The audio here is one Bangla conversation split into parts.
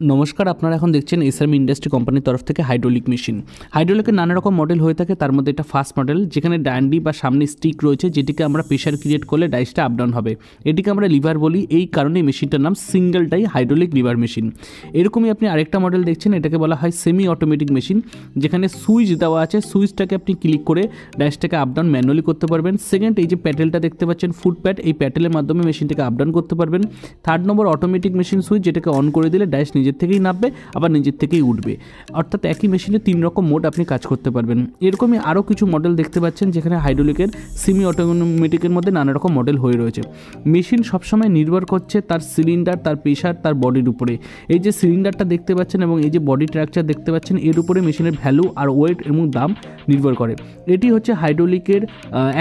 নমস্কার, আপনারা এখন দেখছেন এসআরএম ইন্ডাস্ট্রি কোম্পানির তরফ থেকে হাইড্রোলিক মেশিন। হাইড্রোলিকের নানা রকম মডেল হয়ে থাকে, তার মধ্যে এটা ফার্স্ট মডেল, যেখানে ডান্ডি বা সামনে স্টিক রয়েছে, যেটিকে আমরা প্রেশার ক্রিয়েট করলে ডাইসটা আপ ডাউন হবে। এটিকে আমরা লিভার বলি, এই কারণে মেশিনটার নাম single die hydraulic lever machine. এরকমই আপনি আরেকটা মডেল দেখছেন, এটাকে বলা হয় সেমি অটোমেটিক মেশিন, যেখানে সুইচ দেওয়া আছে, সুইচটাকে আপনি ক্লিক করে ডাইসটাকে আপ ডাউন ম্যানুয়ালি করতে পারবেন। সেকেন্ড, এই যে প্যাটেলটা দেখতে পাচ্ছেন ফুট প্যাড, এই প্যাটেলের মাধ্যমে মেশিনটাকে আপ ডাউন করতে পারবেন। Third number automatic machine switch, যেটাকে অন করে দিলে ডাইস নিজের থেকেই নামবে, আবার নিজের থেকেই উঠবে। অর্থাৎ একই মেশিনে 3 রকম মোড আপনি কাজ করতে পারবেন। এরকমই আরও কিছু মডেল দেখতে পাচ্ছেন, যেখানে হাইড্রোলিকের সেমি অটোমেটিকের মধ্যে নানা রকম মডেল হয়ে রয়েছে। মেশিন সবসময় নির্ভর করছে তার সিলিন্ডার, তার প্রেশার, তার বডির উপরে। এই যে সিলিন্ডারটা দেখতে পাচ্ছেন এবং এই যে বডি স্ট্রাকচার দেখতে পাচ্ছেন, এর উপরে মেশিনের ভ্যালু আর ওয়েট এবং দাম নির্ভর করে। এটি হচ্ছে হাইড্রোলিকের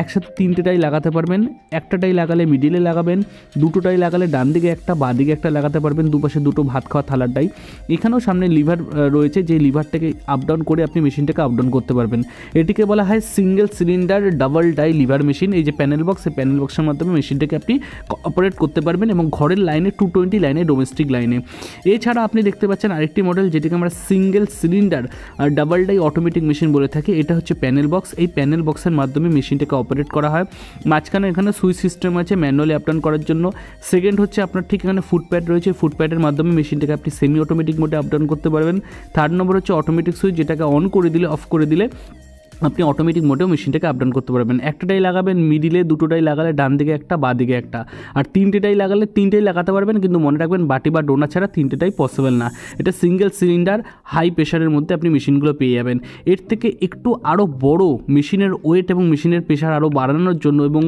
একসাথে 3টে ডাই লাগাতে পারবেন। একটা ডাই লাগালে মিডিলে লাগাবেন, 2টো ডাই লাগালে ডান দিকে একটা, বাঁ দিকে একটা লাগাতে পারবেন, দুপাশে 2টো ভাত খাওয়া থালার ডাই। এখানেও সামনে লিভার রয়েছে, যে লিভারটাকে আপ ডাউন করে আপনি মেশিনটাকে আপ ডাউন করতে পারবেন। এটিকে বলা হয় single cylinder double die lever machine. এই যে প্যানেল বক্স, এই প্যানেল বক্সের মাধ্যমে মেশিনটাকে আপনি অপারেট করতে পারবেন, এবং ঘরের লাইনে 220 লাইনে, ডোমেস্টিক লাইনে। এছাড়া আপনি দেখতে পাচ্ছেন আরেকটি মডেল, যেটিকে আমরা single cylinder double die automatic machine বলে থাকি। এটা হচ্ছে প্যানেল বক্স। এই প্যানেল বক্সের মাধ্যমে মেশিনটাকে অপারেট করা হয়। মাঝখানে এখানে সুইচ সিস্টেম আছে ম্যানুয়ালি আপ ডাউন করার জন্য। সেকেন্ড হচ্ছে আপনার ঠিক এখানে ফুটপ্যাড রয়েছে, ফুটপ্যাডের মাধ্যমে মেশিনটাকে আপনি সেমি অটোমেটিক মোডে আপ ডাউন করতে পারবেন। থার্ড নম্বর হচ্ছে অটোমেটিক সুইচ, যেটাকে অন করে দিলে, অফ করে দিলে আপনি অটোমেটিক মোডেও মেশিনটাকে আপ ডাউন করতে পারবেন। একটা ডাই লাগাবেন মিডিলে, 2টো ডাই লাগালে ডান দিকে একটা, বাঁ দিকে একটা, আর 3টে ডাই লাগালে 3টেই লাগাতে পারবেন। কিন্তু মনে রাখবেন বাটি বা ডোনা ছাড়া 3টে ডাই পসিবল না। এটা সিঙ্গেল সিলিন্ডার হাই প্রেশারের মধ্যে আপনি মেশিনগুলো পেয়ে যাবেন। এর থেকে একটু আরও বড় মেশিনের ওয়েট এবং মেশিনের প্রেশার আরও বাড়ানোর জন্য, এবং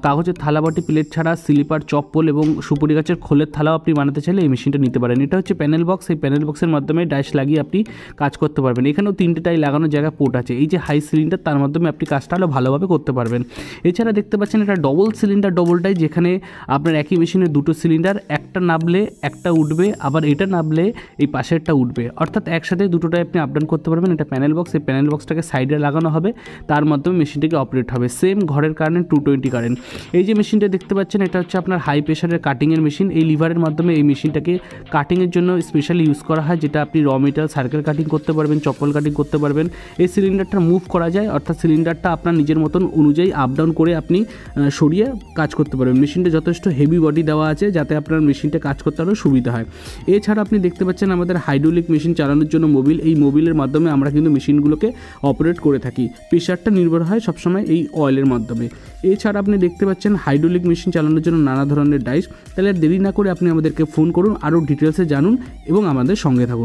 কাগজের থালা বাটি প্লেট ছাড়া স্লিপার, চপ্পল এবং সুপুরি গাছের খোলের থালাও আপনি বানাতে চাইলে এই মেশিনটা নিতে পারেন। এটা হচ্ছে প্যানেল বক্স। এই প্যানেল বক্সের মাধ্যমে ডাইস লাগিয়ে আপনি কাজ করতে পারবেন। এখানেও 3টে ডাই লাগানোর জায়গায় পোর্ট আছে। এই যে হাই সিলিন্ডার, তার মাধ্যমে আপনি কাজটা আরও ভালোভাবে করতে পারবেন। এছাড়া দেখতে পাচ্ছেন এটা ডবল সিলিন্ডার ডবল ডাই, যেখানে আপনার একই মেশিনে 2টো সিলিন্ডার, একটা নাবলে একটা উঠবে, আবার এটা নাবলে এই পাশেরটা উঠবে। অর্থাৎ একসাথে 2টো ডাই আপনি আপ ডাউন করতে পারবেন। এটা প্যানেল বক্স। এই প্যানেল বক্সটাকে সাইডে লাগানো হবে, তার মাধ্যমে মেশিনটিকে অপারেট হবে। সেম ঘরের কারেন্ট 220 কারেন্ট। এই যে মেশিনটা দেখতে পাচ্ছেন, এটা হচ্ছে আপনার হাই প্রেশারের কাটিংয়ের মেশিন। এই লিভারের মাধ্যমে এই মেশিনটাকে কাটিংয়ের জন্য স্পেশালি ইউজ করা হয়, যেটা আপনি র মেটাল সার্কেল কাটিং করতে পারবেন, চপ্পল কাটিং করতে পারবেন। এই সিলিন্ডারটা মুভ করা যায়, অর্থাৎ সিলিন্ডারটা আপনার নিজের মতন অনুযায়ী আপ ডাউন করে আপনি সরিয়ে কাজ করতে পারবেন। মেশিনটা যথেষ্ট হেভি বডি দেওয়া আছে, যাতে আপনার মেশিনটা কাজ করতে আরও সুবিধা হয়। এছাড়া আপনি দেখতে পাচ্ছেন আমাদের হাইড্রোলিক মেশিন চালানোর জন্য মোবিল। এই মোবিলের মাধ্যমে আমরা কিন্তু মেশিনগুলোকে অপারেট করে থাকি। প্রেশারটা নির্ভর হয় সবসময় এই অয়েলের মাধ্যমে। এছাড়া আপনি দেখতে পাচ্ছেন হাইড্রোলিক মেশিন চালানোর জন্য নানা ধরনের ডাইস। তাহলে দেরি না করে আপনি আমাদেরকে ফোন করুন, আরও ডিটেলসে জানুন এবং আমাদের সঙ্গে থাকুন।